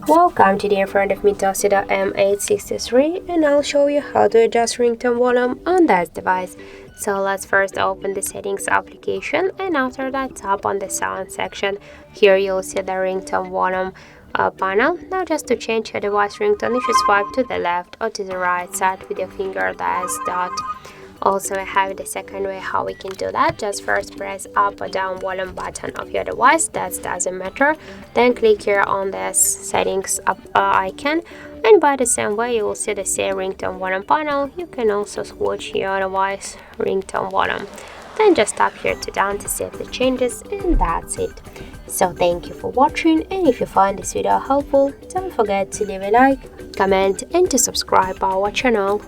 Welcome, today in front of me TOSCIDO M863, and I'll show you how to adjust ringtone volume on this device. So let's first open the settings application, and after that tap on the sound section. Here you'll see the ringtone volume panel. Now just to change your device ringtone, you should swipe to the left or to the right side with your finger, the S dot. Also, I have the second way how we can do that. Just first press up or down volume button of your device, that doesn't matter. Then click here on this settings icon, and by the same way you will see the same ringtone volume panel. You can also switch your device ringtone volume. Then just tap here to down to save the changes, and that's it. So thank you for watching, and if you find this video helpful, don't forget to leave a like, comment and to subscribe our channel.